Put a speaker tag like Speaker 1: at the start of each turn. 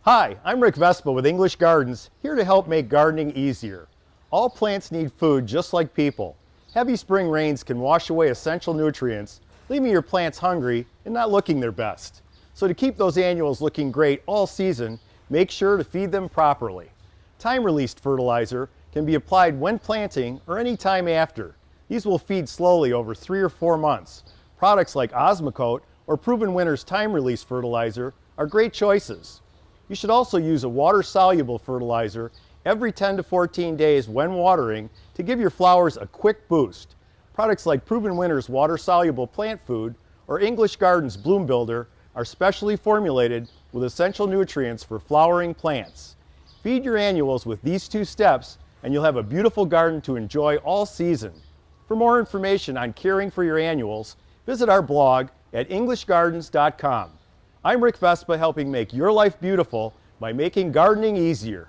Speaker 1: Hi, I'm Rick Vespa with English Gardens, here to help make gardening easier. All plants need food just like people. Heavy spring rains can wash away essential nutrients, leaving your plants hungry and not looking their best. So to keep those annuals looking great all season, make sure to feed them properly. Time-released fertilizer can be applied when planting or any time after. These will feed slowly over 3 or 4 months. Products like Osmocote or Proven Winners time-release fertilizer are great choices. You should also use a water-soluble fertilizer every 10 to 14 days when watering to give your flowers a quick boost. Products like Proven Winners water-soluble plant food or English Gardens Bloom Builder are specially formulated with essential nutrients for flowering plants. Feed your annuals with these 2 steps and you'll have a beautiful garden to enjoy all season. For more information on caring for your annuals, visit our blog at englishgardens.com. I'm Rick Vespa, helping make your life beautiful by making gardening easier.